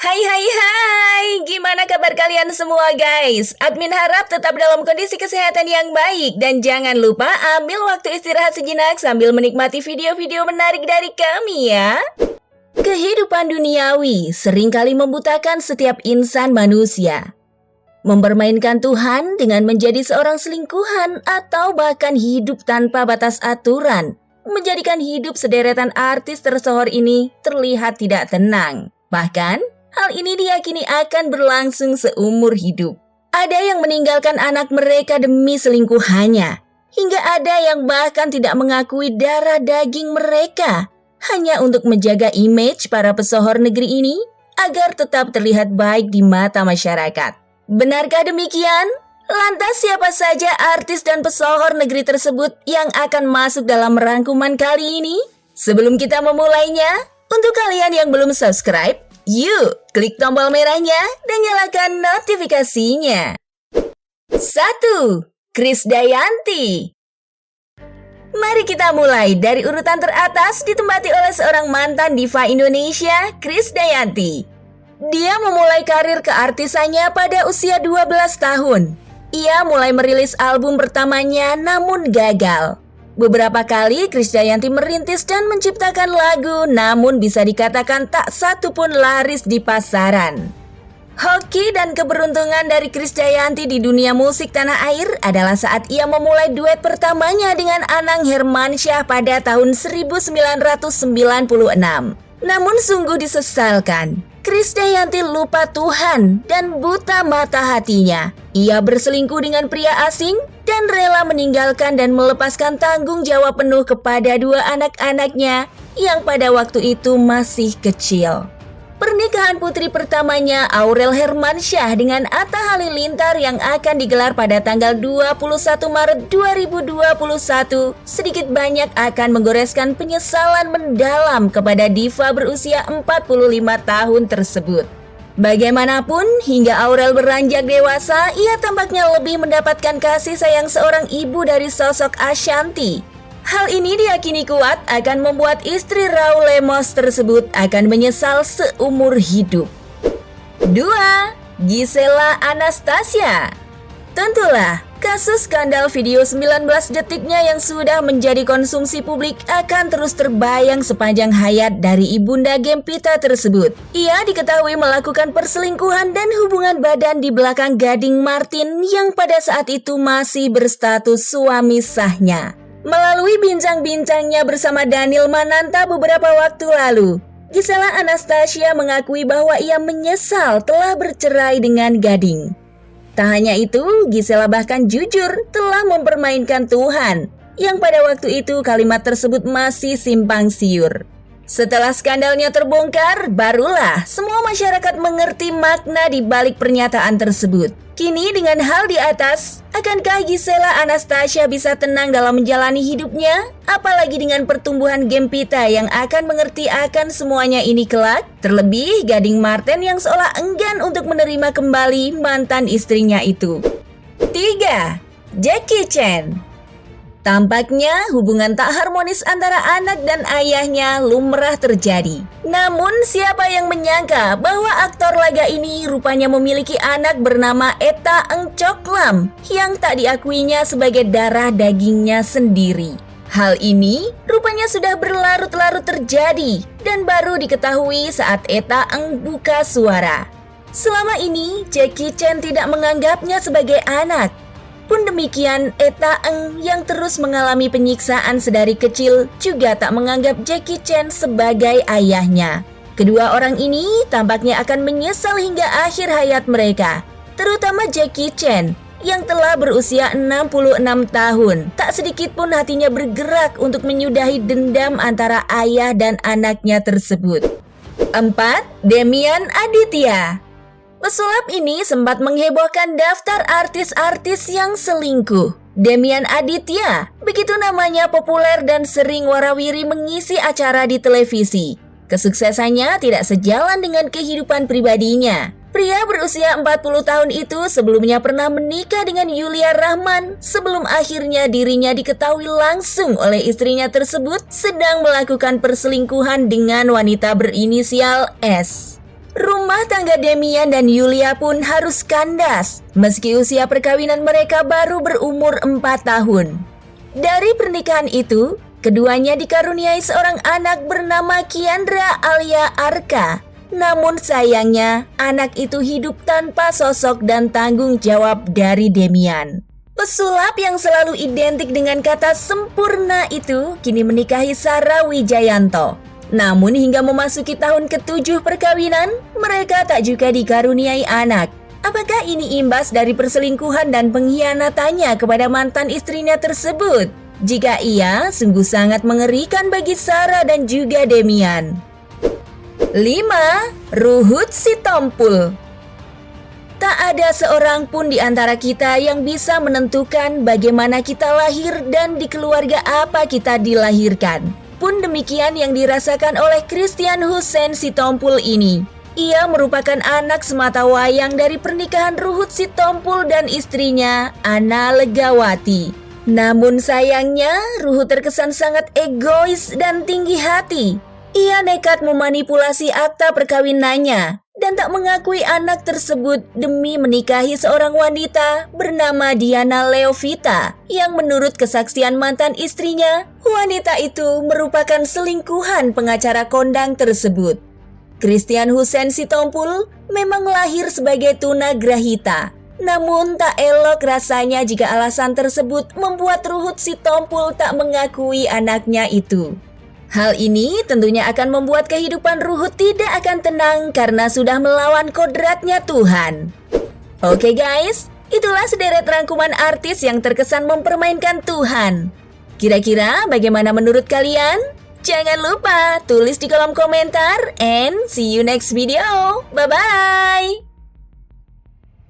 Hai hai hai, gimana kabar kalian semua guys? Admin harap tetap dalam kondisi kesehatan yang baik dan jangan lupa ambil waktu istirahat sejenak sambil menikmati video-video menarik dari kami ya. Kehidupan duniawi seringkali membutakan setiap insan manusia. Mempermainkan Tuhan dengan menjadi seorang selingkuhan atau bahkan hidup tanpa batas aturan menjadikan hidup sederetan artis tersohor ini terlihat tidak tenang. Bahkan, hal ini diyakini akan berlangsung seumur hidup. Ada yang meninggalkan anak mereka demi selingkuhannya, hingga ada yang bahkan tidak mengakui darah daging mereka hanya untuk menjaga image para pesohor negeri ini agar tetap terlihat baik di mata masyarakat. Benarkah demikian? Lantas siapa saja artis dan pesohor negeri tersebut yang akan masuk dalam rangkuman kali ini? Sebelum kita memulainya, untuk kalian yang belum subscribe, yuk klik tombol merahnya dan nyalakan notifikasinya. 1. Krisdayanti. Mari kita mulai dari urutan teratas ditempati oleh seorang mantan diva Indonesia, Krisdayanti. Dia memulai karir keartisannya pada usia 12 tahun. Ia mulai merilis album pertamanya namun gagal. Beberapa kali Krisdayanti merintis dan menciptakan lagu namun bisa dikatakan tak satu pun laris di pasaran. Hoki dan keberuntungan dari Krisdayanti di dunia musik tanah air adalah saat ia memulai duet pertamanya dengan Anang Hermansyah pada tahun 1996. Namun sungguh disesalkan, Krisdayanti lupa Tuhan dan buta mata hatinya. Ia berselingkuh dengan pria asing dan rela meninggalkan dan melepaskan tanggung jawab penuh kepada dua anak-anaknya yang pada waktu itu masih kecil. Pernikahan putri pertamanya Aurel Hermansyah dengan Atta Halilintar yang akan digelar pada tanggal 21 Maret 2021 sedikit banyak akan menggoreskan penyesalan mendalam kepada diva berusia 45 tahun tersebut. Bagaimanapun, hingga Aurel beranjak dewasa, ia tampaknya lebih mendapatkan kasih sayang seorang ibu dari sosok Ashanty. Hal ini diyakini kuat akan membuat istri Raul Lemos tersebut akan menyesal seumur hidup. 2. Gisela Anastasia. Tentulah, kasus skandal video 19 detiknya yang sudah menjadi konsumsi publik akan terus terbayang sepanjang hayat dari ibunda Gempita tersebut. Ia diketahui melakukan perselingkuhan dan hubungan badan di belakang gading Martin yang pada saat itu masih berstatus suami sahnya. Melalui bincang-bincangnya bersama Daniel Mananta beberapa waktu lalu, Gisela Anastasia mengakui bahwa ia menyesal telah bercerai dengan Gading. Tak hanya itu, Gisela bahkan jujur telah mempermainkan Tuhan, yang pada waktu itu kalimat tersebut masih simpang siur. Setelah skandalnya terbongkar, barulah semua masyarakat mengerti makna di balik pernyataan tersebut. Kini dengan hal di atas, akankah Gisela Anastasia bisa tenang dalam menjalani hidupnya? Apalagi dengan pertumbuhan Gempita yang akan mengerti akan semuanya ini kelak? Terlebih Gading Marten yang seolah enggan untuk menerima kembali mantan istrinya itu. 3. Jackie Chan. Tampaknya hubungan tak harmonis antara anak dan ayahnya lumrah terjadi. Namun siapa yang menyangka bahwa aktor laga ini rupanya memiliki anak bernama Etta Eng Cok Lam yang tak diakuinya sebagai darah dagingnya sendiri. Hal ini rupanya sudah berlarut-larut terjadi dan baru diketahui saat Etta Eng buka suara. Selama ini Jackie Chan tidak menganggapnya sebagai anak. Pun demikian, Etta Eng yang terus mengalami penyiksaan sedari kecil juga tak menganggap Jackie Chan sebagai ayahnya. Kedua orang ini tampaknya akan menyesal hingga akhir hayat mereka, terutama Jackie Chan yang telah berusia 66 tahun. Tak sedikit pun hatinya bergerak untuk menyudahi dendam antara ayah dan anaknya tersebut. 4. Demian Aditya. Pesulap ini sempat menghebohkan daftar artis-artis yang selingkuh. Demian Aditya, begitu namanya populer dan sering warawiri mengisi acara di televisi. Kesuksesannya tidak sejalan dengan kehidupan pribadinya. Pria berusia 40 tahun itu sebelumnya pernah menikah dengan Yulia Rahman sebelum akhirnya dirinya diketahui langsung oleh istrinya tersebut sedang melakukan perselingkuhan dengan wanita berinisial S. Rumah tangga Demian dan Yulia pun harus kandas, meski usia perkawinan mereka baru berumur 4 tahun. Dari pernikahan itu, keduanya dikaruniai seorang anak bernama Kiandra Alia Arka. Namun sayangnya, anak itu hidup tanpa sosok dan tanggung jawab dari Demian. Pesulap yang selalu identik dengan kata sempurna itu kini menikahi Sarah Wijayanto. Namun hingga memasuki tahun ke-7 perkawinan, mereka tak juga dikaruniai anak. Apakah ini imbas dari perselingkuhan dan pengkhianatannya kepada mantan istrinya tersebut? Jika iya, sungguh sangat mengerikan bagi Sarah dan juga Demian. 5. Ruhut Sitompul. Tak ada seorang pun di antara kita yang bisa menentukan bagaimana kita lahir dan di keluarga apa kita dilahirkan. Pun demikian yang dirasakan oleh Christian Hussein Sitompul ini. Ia merupakan anak semata wayang dari pernikahan Ruhut Sitompul dan istrinya, Ana Legawati. Namun sayangnya, Ruhut terkesan sangat egois dan tinggi hati. Ia nekat memanipulasi akta perkawinannya dan tak mengakui anak tersebut demi menikahi seorang wanita bernama Diana Leovita yang menurut kesaksian mantan istrinya, wanita itu merupakan selingkuhan pengacara kondang tersebut. Christian Hussein Sitompul memang lahir sebagai tunagrahita, namun tak elok rasanya jika alasan tersebut membuat Ruhut Sitompul tak mengakui anaknya itu. Hal ini tentunya akan membuat kehidupan Ruhut tidak akan tenang karena sudah melawan kodratnya Tuhan. Oke guys, itulah sederet rangkuman artis yang terkesan mempermainkan Tuhan. Kira-kira bagaimana menurut kalian? Jangan lupa tulis di kolom komentar and see you next video. Bye-bye!